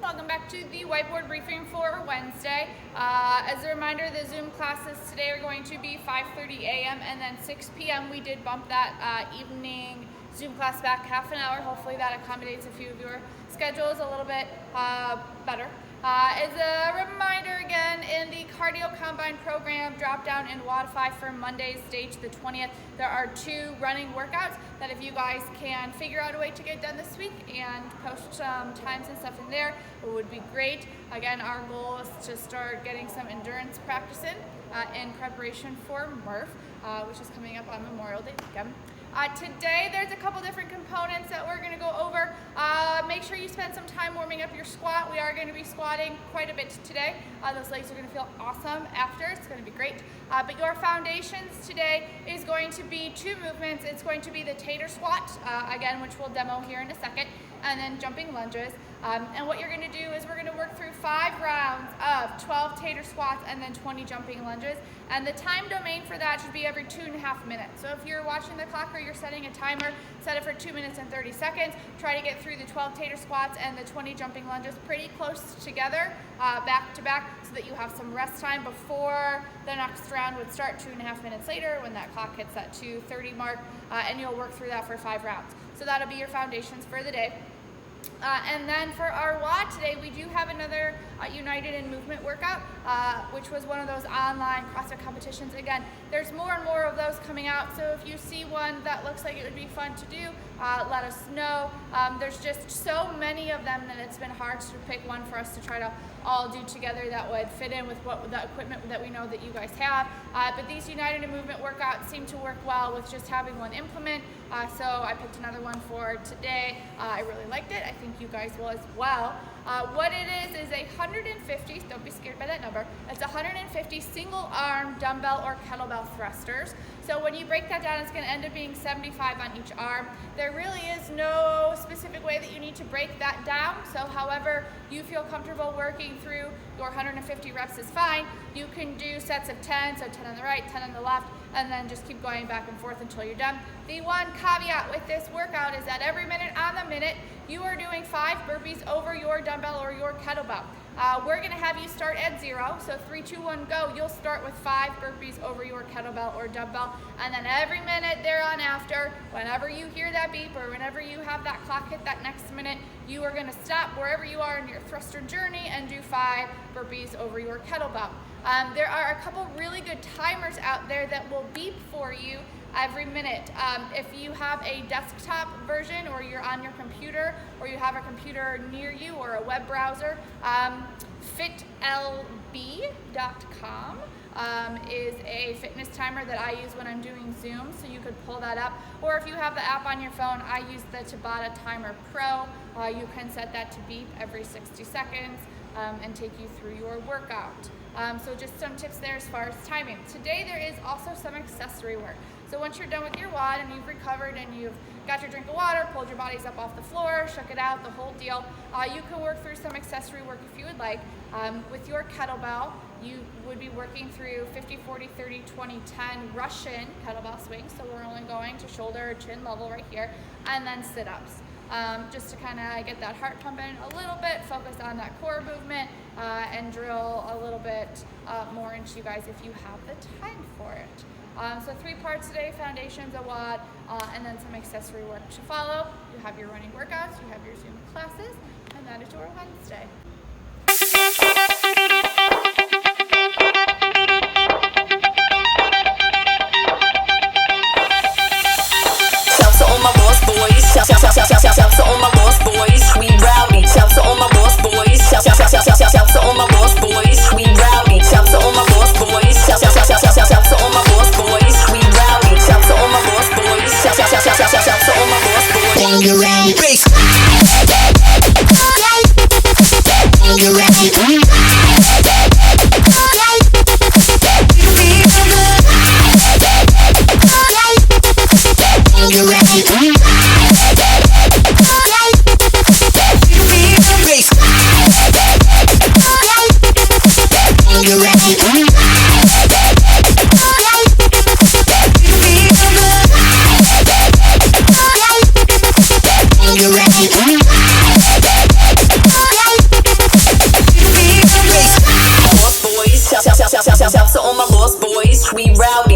welcome back to the Whiteboard Briefing for Wednesday. As a reminder, the Zoom classes today are going to be 5:30 a.m. and then 6 p.m. We did bump that evening Zoom class back half an hour. Hopefully that accommodates a few of your schedules a little bit better. As a reminder again, in the Cardio Combine program, drop down and Wadify for Monday's stage the 20th. There are 2 running workouts that if you guys can figure out a way to get done this week and post some times and stuff in there, it would be great. Again, our goal is to start getting some endurance practice in preparation for Murph, which is coming up on Memorial Day weekend. Today there's a couple different components that we're going to go over. Make sure you spend some time warming up your squat. We are going to be squatting quite a bit today. Those legs are going to feel awesome after. It's going to be great. But your foundations today is going to be 2 movements. It's going to be the tater squat, again, which we'll demo here in a second, and then jumping lunges. And what you're going to do is we're going to work through 5 rounds of 12 tater squats and then 20 jumping lunges. And the time domain for that should be every 2.5 minutes. So if you're watching the clock or you're setting a timer, set it for 2 minutes and 30 seconds. Try to get through the 12 tater squats and the 20 jumping lunges pretty close together, back to back, so that you have some rest time before the next round would start 2.5 minutes later when that clock hits that 2:30 mark, and you'll work through that for 5 rounds. So that'll be your foundations for the day. And then for our WOD today, we do have another United in Movement workout, which was one of those online CrossFit competitions. Again, there's more and more of those coming out, so if you see one that looks like it would be fun to do, let us know. There's just so many of them that it's been hard to pick one for us to try to all do together that would fit in with what the equipment that we know that you guys have. But these United in Movement workouts seem to work well with just having one implement, so I picked another one for today. I really liked it. I think you guys will as well. What it is 150, don't be scared by that number, it's 150 single arm dumbbell or kettlebell thrusters. So when you break that down, it's going to end up being 75 on each arm. There really is no specific way that you need to break that down, so however you feel comfortable working through your 150 reps is fine. You can do sets of 10, so 10 on the right, 10 on the left, and then just keep going back and forth until you're done. The one caveat with this workout is that every minute on the minute, you are doing 5 burpees over your dumbbell or your kettlebell. We're going to have you start at 0, so 3, 2, 1, go. You'll start with 5 burpees over your kettlebell or dumbbell, and then every minute thereon after, whenever you hear that beep or whenever you have that clock hit that next minute, you are going to stop wherever you are in your thruster journey and do 5 burpees over your kettlebell. There are a couple really good timers out there that will beep for you every minute. If you have a desktop version or you're on your computer or you have a computer near you or a web browser, fitlb.com is a fitness timer that I use when I'm doing Zoom, so you could pull that up. Or if you have the app on your phone, I use the Tabata Timer Pro. You can set that to beep every 60 seconds and take you through your workout. So just some tips there as far as timing. Today there is also some accessory work. So once you're done with your WOD and you've recovered and you've got your drink of water, pulled your bodies up off the floor, shook it out, the whole deal, you can work through some accessory work if you would like. With your kettlebell, you would be working through 50, 40, 30, 20, 10 Russian kettlebell swings. So we're only going to shoulder or chin level right here, and then sit-ups. Just to kind of get that heart pumping a little bit, focus on that core movement, and drill a little bit more into you guys if you have the time for it. So 3 parts today: foundations, a WOD, and then some accessory work to follow. You have your running workouts, you have your Zoom classes, and that is your Wednesday. Shouts to all my lost boys. Shouts to all my lost boys. We rowdy. Shouts to all my lost boys. Shouts to all my lost boys. We rowdy. Shouts to all my lost boys. Shouts to all my lost boys. We rowdy. Shouts to all my lost boys. Shouts to all my lost boys. When you're ready, bass. we rowdy.